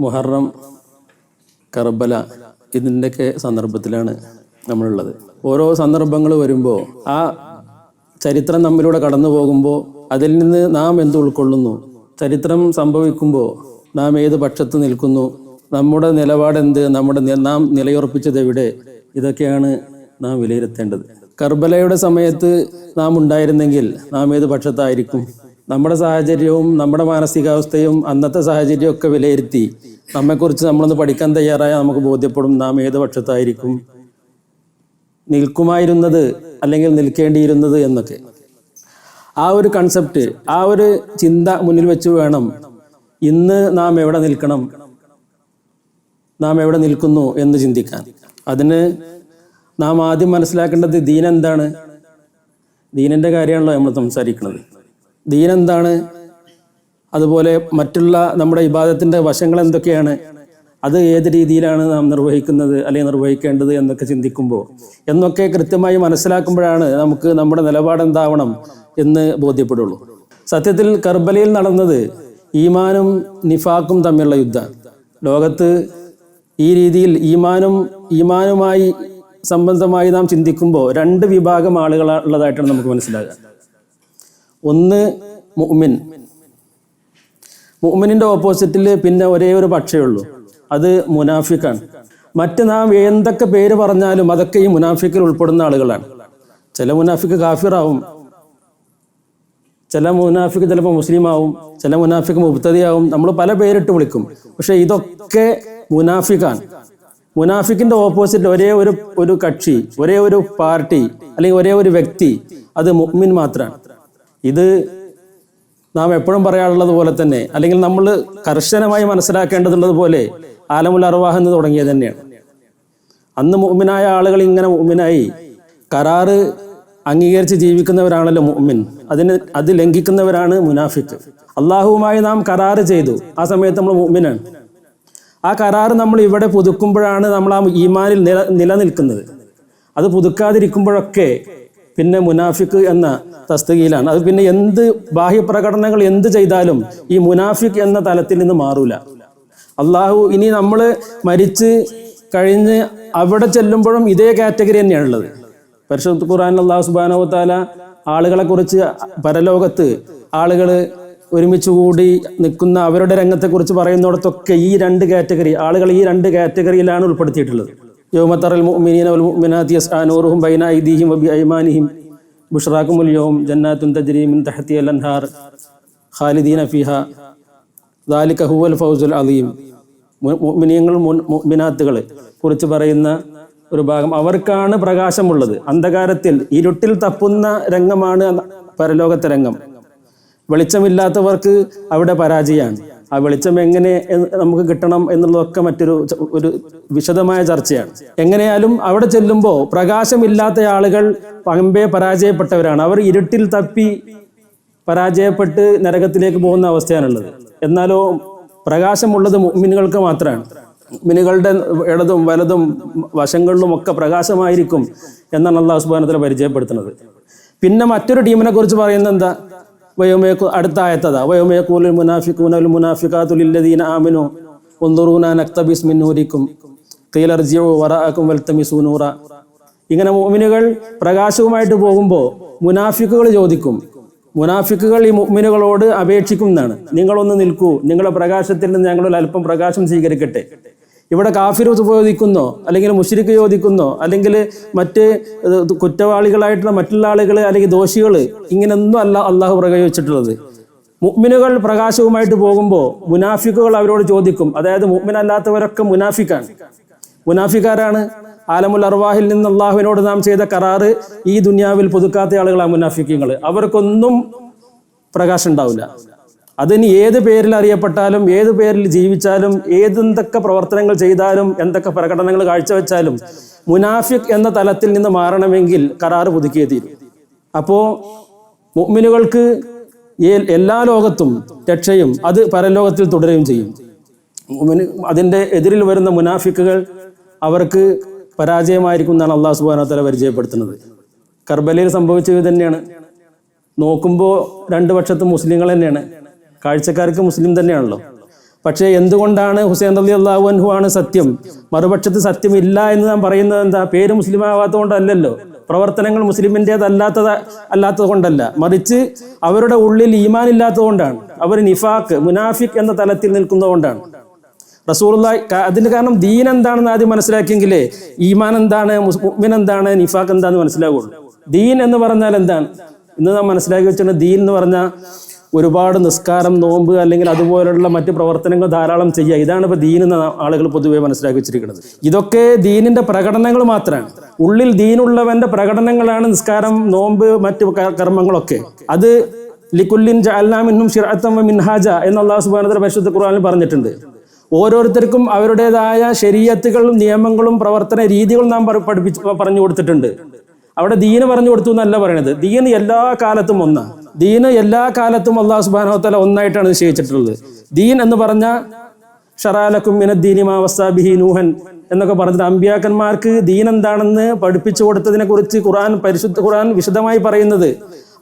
മുഹറം, കർബല ഇതിൻ്റെയൊക്കെ സന്ദർഭത്തിലാണ് നമ്മളുള്ളത്. ഓരോ സന്ദർഭങ്ങൾ വരുമ്പോൾ ആ ചരിത്രം നമ്മിലൂടെ കടന്നു പോകുമ്പോൾ അതിൽ നിന്ന് നാം എന്ത് ഉൾക്കൊള്ളുന്നു, ചരിത്രം സംഭവിക്കുമ്പോൾ നാം ഏത് പക്ഷത്ത് നിൽക്കുന്നു, നമ്മുടെ നിലപാടെന്ത്, നാം നിലയുറപ്പിച്ചത് എവിടെ, ഇതൊക്കെയാണ് നാം വിലയിരുത്തേണ്ടത്. കർബലയുടെ സമയത്ത് നാം ഉണ്ടായിരുന്നെങ്കിൽ നാം ഏത് പക്ഷത്തായിരിക്കും? നമ്മുടെ സാഹചര്യവും നമ്മുടെ മാനസികാവസ്ഥയും അന്നത്തെ സാഹചര്യവും ഒക്കെ വിലയിരുത്തി നമ്മെക്കുറിച്ച് നമ്മളൊന്ന് പഠിക്കാൻ തയ്യാറായാൽ നമുക്ക് ബോധ്യപ്പെടും നാം ഏത് പക്ഷത്തായിരിക്കും നിൽക്കുമായിരുന്നത് അല്ലെങ്കിൽ നിൽക്കേണ്ടിയിരുന്നത് എന്നൊക്കെ. ആ ഒരു കൺസെപ്റ്റ്, ആ ഒരു ചിന്ത മുന്നിൽ വെച്ച് വേണം ഇന്ന് നാം എവിടെ നിൽക്കണം, നാം എവിടെ നിൽക്കുന്നു എന്ന് ചിന്തിക്കാൻ. അതിന് നാം ആദ്യം മനസ്സിലാക്കേണ്ടത് ദീൻ എന്താണ്. ദീനിൻ്റെ കാര്യമാണല്ലോ നമ്മൾ സംസാരിക്കുന്നത്. ദീൻ എന്താണ്, അതുപോലെ മറ്റുള്ള നമ്മുടെ ഇബാദത്തിൻ്റെ വശങ്ങൾ എന്തൊക്കെയാണ്, അത് ഏത് രീതിയിലാണ് നാം നിർവഹിക്കുന്നത് അല്ലെങ്കിൽ നിർവഹിക്കേണ്ടത് എന്നൊക്കെ ചിന്തിക്കുമ്പോൾ, എന്നൊക്കെ കൃത്യമായി മനസ്സിലാക്കുമ്പോഴാണ് നമുക്ക് നമ്മുടെ നിലപാടെന്താവണം എന്ന് ബോധ്യപ്പെടുള്ളൂ. സത്യത്തിൽ കർബലയിൽ നടന്നത് ഈമാനും നിഫാക്കും തമ്മിലുള്ള യുദ്ധം. ലോകത്ത് ഈ രീതിയിൽ ഈമാനുമായി സംബന്ധമായി നാം ചിന്തിക്കുമ്പോൾ രണ്ട് വിഭാഗം ആളുകളുള്ളതായിട്ടാണ് നമുക്ക് മനസ്സിലാകുക. ഒന്ന് മുഅ്മിനിന്റെ ഓപ്പോസിറ്റിൽ പിന്നെ ഒരേ ഒരു പക്ഷേ ഉള്ളൂ, അത് മുനാഫിക്കാണ്. മറ്റ് നാം എന്തൊക്കെ പേര് പറഞ്ഞാലും അതൊക്കെ ഈ മുനാഫിക്കിൽ ഉൾപ്പെടുന്ന ആളുകളാണ്. ചില മുനാഫിക്ക് കാഫിറാവും, ചില മുനാഫിക്ക് ചിലപ്പോൾ മുസ്ലിം ആവും, ചില മുനാഫിക്ക് മുബ്തദിയാവും, നമ്മൾ പല പേരിട്ട് വിളിക്കും. പക്ഷെ ഇതൊക്കെ മുനാഫിക്കാണ്. മുനാഫിക്കിന്റെ ഓപ്പോസിറ്റ് ഒരേ ഒരു കക്ഷി, ഒരേ ഒരു പാർട്ടി അല്ലെങ്കിൽ ഒരേ ഒരു വ്യക്തി, അത് മുഅ്മിൻ മാത്രമാണ്. ഇത് നാം എപ്പോഴും പറയാറുള്ളത് പോലെ തന്നെ, അല്ലെങ്കിൽ നമ്മൾ കർശനമായി മനസ്സിലാക്കേണ്ടതുള്ളത് പോലെ ആലമുൽ അർവാഹ് എന്ന് തുടങ്ങിയത് തന്നെയാണ്. അന്ന് മുഅ്മിനായ ആളുകൾ ഇങ്ങനെ മുഅ്മിനായി കരാറ് അംഗീകരിച്ച് ജീവിക്കുന്നവരാണല്ലോ മുഅ്മിൻ. അത് ലംഘിക്കുന്നവരാണ് മുനാഫിക്ക്. അള്ളാഹുവുമായി നാം കരാറ് ചെയ്തു, ആ സമയത്ത് നമ്മൾ മുഅ്മിനാണ്. ആ കരാറ് നമ്മൾ ഇവിടെ പുതുക്കുമ്പോഴാണ് നമ്മൾ ആ ഈമാനിൽ നിലനിൽക്കുന്നത്. അത് പുതുക്കാതിരിക്കുമ്പോഴൊക്കെ പിന്നെ മുനാഫിക്ക് എന്ന തസ്തികയിലാണ്. അത് പിന്നെ എന്ത് ബാഹ്യപ്രകടനങ്ങൾ എന്ത് ചെയ്താലും ഈ മുനാഫിക്ക് എന്ന തലത്തിൽ നിന്ന് മാറൂല. അള്ളാഹു ഇനി നമ്മൾ മരിച്ച് കഴിഞ്ഞ് അവിടെ ചെല്ലുമ്പോഴും ഇതേ കാറ്റഗറി തന്നെയാണുള്ളത്. പരിശുദ്ധ ഖുർആനിൽ അല്ലാഹു സുബ്ഹാനഹു വ തആല ആളുകളെ കുറിച്ച് പരലോകത്ത് ആളുകൾ ഒരുമിച്ച് കൂടി നിൽക്കുന്ന അവരുടെ രംഗത്തെക്കുറിച്ച് പറയുന്നിടത്തൊക്കെ ഈ രണ്ട് കാറ്റഗറി ആളുകൾ ഈ രണ്ട് കാറ്റഗറിയിലാണ് ഉൾപ്പെടുത്തിയിട്ടുള്ളത്. യൗമ തറൽ മുഅ്മിനീന വൽ മുഅ്മിനാതി യസ്ആ നൂറുഹും ബൈന അയ്ദീഹിം വ ബിഅയ്മാനിഹിം ബുശ്റാകുമുൽ യൗം ജന്നാത്തുൻ തജ്രി മിൻ തഹ്തിഹൽ അൻഹാർ ഖാലിദീന ഫീഹാ ദാലിക ഹുവൽ ഫൗസുൽ അലീം. മുഅ്മിനീങ്ങൾ മുഅ്മിനാത്തുകളെ കുറിച്ച് പറയുന്ന ഒരു ഭാഗം, അവർക്കാണ് പ്രകാശമുള്ളത്. അന്ധകാരത്തിൽ ഇരുട്ടിൽ തപ്പുന്ന രംഗമാണ് പരലോകത്തെ രംഗം. വെളിച്ചമില്ലാത്തവർക്ക് അവിടെ പരാജയമാണ്. ആ വെളിച്ചം എങ്ങനെ നമുക്ക് കിട്ടണം എന്നുള്ളതൊക്കെ ഒരു വിശദമായ ചർച്ചയാണ്. എങ്ങനെയാലും അവിടെ ചെല്ലുമ്പോൾ പ്രകാശമില്ലാത്ത ആളുകൾ പമ്പെ പരാജയപ്പെട്ടവരാണ്. അവർ ഇരുട്ടിൽ തപ്പി പരാജയപ്പെട്ട് നരകത്തിലേക്ക് പോകുന്ന അവസ്ഥയാണുള്ളത്. എന്നാലോ പ്രകാശമുള്ളത് മുഅ്മിനുകൾക്ക് മാത്രമാണ്. മുഅ്മിനുകളുടെ ഇടതും വലതും വശങ്ങളിലും ഒക്കെ പ്രകാശമായിരിക്കും എന്നാണ് അല്ലാഹു സുബ്ഹാനഹു വ തആല പരിചയപ്പെടുത്തുന്നത്. പിന്നെ മറ്റൊരു ടീമിനെ കുറിച്ച് പറയുന്നത് എന്താ? അടുത്ത ആയത്തതാ, വയൗമയഖൂലുൽ മുനാഫിഖൂന വൽ മുനാഫിഖാതു ലില്ലദീന ആമനൂ ഉൻദുറൂനാ നക്തബിസ് മിൻ നൂരിക്കും ഖീല ഇർജിഉ വറാഅക്കും വൽതമിസൂ നൂറ. ഇങ്ങനെ മുഅ്മിനുകൾ പ്രകാശവുമായിട്ട് പോകുമ്പോൾ മുനാഫിക്കുകൾ ചോദിക്കും, മുനാഫിക്കുകൾ ഈ മുഅ്മിനുകളോട് അപേക്ഷിക്കും എന്നാണ്, നിങ്ങളൊന്ന് നിൽക്കൂ, നിങ്ങളുടെ പ്രകാശത്തിൽ നിന്ന് ഞങ്ങളൊരു അല്പം പ്രകാശം സ്വീകരിക്കട്ടെ. ഇവിടെ കാഫിർ ചോദിക്കുന്നോ അല്ലെങ്കിൽ മുശ്രിക്ക് ചോദിക്കുന്നോ അല്ലെങ്കിൽ മറ്റ് കുറ്റവാളികളായിട്ടുള്ള മറ്റുള്ള ആളുകൾ അല്ലെങ്കിൽ ദോഷികൾ, ഇങ്ങനെയൊന്നും അല്ല അള്ളാഹു പ്രയോഗിച്ചിട്ടുള്ളത്. മുഅ്മിനുകൾ പ്രകാശവുമായിട്ട് പോകുമ്പോൾ മുനാഫിക്കുകൾ അവരോട് ചോദിക്കും. അതായത് മുഅ്മിനല്ലാത്തവരൊക്കെ മുനാഫിക്കാണ്. മുനാഫിക്കാരാണ്. ആലമുൽ അർവാഹിൽ നിന്ന് അള്ളാഹുവിനോട് നാം ചെയ്ത കരാറ് ഈ ദുനിയാവിൽ പുതുക്കാത്ത ആളുകളാണ് മുനാഫിക്കുകൾ. അവർക്കൊന്നും പ്രകാശം ഉണ്ടാവില്ല. അതിന് ഏത് പേരിൽ അറിയപ്പെട്ടാലും ഏത് പേരിൽ ജീവിച്ചാലും എന്തൊക്കെ പ്രവർത്തനങ്ങൾ ചെയ്താലും എന്തൊക്കെ പ്രകടനങ്ങൾ കാഴ്ചവെച്ചാലും മുനാഫിഖ് എന്ന തലത്തിൽ നിന്ന് മാറണമെങ്കിൽ കരാറ് പുതുക്കിയേ തീരും. അപ്പോൾ മുഅ്മിനുകൾക്ക് എല്ലാ ലോകത്തും രക്ഷയും അത് പരലോകത്തിൽ തുടരുകയും ചെയ്യും. അതിൻ്റെ എതിരിൽ വരുന്ന മുനാഫിക്കുകൾ അവർക്ക് പരാജയമായിരിക്കും എന്നാണ് അല്ലാഹു സുബ്ഹാനഹു വ തആല പരിചയപ്പെടുത്തുന്നത്. കർബലയിൽ സംഭവിച്ചത് തന്നെയാണ്. നോക്കുമ്പോൾ രണ്ട് പക്ഷത്തും മുസ്ലിങ്ങൾ തന്നെയാണ്, കാഴ്ചക്കാർക്ക് മുസ്ലിം തന്നെയാണല്ലോ. പക്ഷേ എന്തുകൊണ്ടാണ് ഹുസൈൻ റളിയല്ലാഹു അൻഹു ആണ് സത്യം, മറുപക്ഷത്ത് സത്യമില്ല എന്ന് നാം പറയുന്നത് എന്താ? പേര് മുസ്ലിം ആവാത്തത് കൊണ്ടല്ലല്ലോ, പ്രവർത്തനങ്ങൾ അല്ലാത്തത് കൊണ്ടല്ല, മറിച്ച് അവരുടെ ഉള്ളിൽ ഈമാൻ ഇല്ലാത്തത് കൊണ്ടാണ്. അവർ നിഫാഖ്, മുനാഫിഖ് എന്ന തലത്തിൽ നിൽക്കുന്നത് കൊണ്ടാണ്. റസൂലുള്ളാഹി അതിന് കാരണം ദീൻ എന്താണെന്ന് ആദ്യം മനസ്സിലാക്കിയെങ്കിലേ ഈമാൻ എന്താണ്, മുഅ്മിൻ എന്താണ്, നിഫാഖ് എന്താണെന്ന് മനസ്സിലാവുള്ളൂ. ദീൻ എന്ന് പറഞ്ഞാൽ എന്താണ് ഇന്ന് നാം മനസ്സിലാക്കി വെച്ചിട്ടുണ്ട്? ദീൻ എന്ന് പറഞ്ഞാൽ ഒരുപാട് നിസ്കാരം, നോമ്പ് അല്ലെങ്കിൽ അതുപോലുള്ള മറ്റ് പ്രവർത്തനങ്ങൾ ധാരാളം ചെയ്യുക, ഇതാണ് ഇപ്പോൾ ദീൻ എന്ന ആളുകൾ പൊതുവെ മനസ്സിലാക്കി വെച്ചിരിക്കുന്നത്. ഇതൊക്കെ ദീനിന്റെ പ്രകടനങ്ങൾ മാത്രമാണ്. ഉള്ളിൽ ദീനുള്ളവന്റെ പ്രകടനങ്ങളാണ് നിസ്കാരം, നോമ്പ്, മറ്റ് കർമ്മങ്ങളൊക്കെ. അത് ലികുല്ലിൻ ജഅൽനാ മിൻഹും ശിർഅത്തൻ വ മിൻഹാജ എന്ന് അല്ലാഹു സുബ്ഹാനഹു വ തആല പരിശുദ്ധ ഖുർആനിൽ പറഞ്ഞിട്ടുണ്ട്. ഓരോരുത്തർക്കും അവരുടേതായ ശരീഅത്തുകളും നിയമങ്ങളും പ്രവർത്തന രീതികളും നാം പറഞ്ഞു കൊടുത്തിട്ടുണ്ട്. അവിടെ ദീന് പറഞ്ഞു കൊടുത്തു എന്നല്ല പറയണത്. ദീന് എല്ലാ കാലത്തും ഒന്നാണ്. ദീന് എല്ലാ കാലത്തും അല്ലാഹു സുബ്ഹാനഹു വ തആല ഒന്നായിട്ടാണ് നിശ്ചയിച്ചിട്ടുള്ളത്. ദീൻ എന്ന് പറഞ്ഞ ശറഅലക്കും മിനദ്ദീനി മാ വസ്സാ ബിഹി നൂഹൻ എന്നൊക്കെ പറഞ്ഞിട്ട് അമ്പിയാക്കന്മാർക്ക് ദീൻ എന്താണെന്ന് പഠിപ്പിച്ചു കൊടുത്തതിനെ കുറിച്ച് പരിശുദ്ധ ഖുർആൻ വിശദമായി പറയുന്നത്.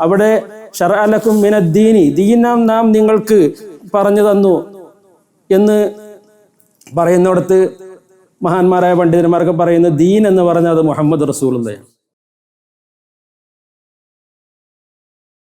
അവിടെ ശറഅലക്കും മിനദ്ദീനി, ദീൻ നാം നിങ്ങൾക്ക് പറഞ്ഞു തന്നു എന്ന് പറയുന്നിടത്ത് മഹാന്മാരായ പണ്ഡിതന്മാർക്ക് പറയുന്നത് ദീൻ എന്ന് പറഞ്ഞാൽ അത് മുഹമ്മദ് റസൂലുള്ളാഹിയാണ്.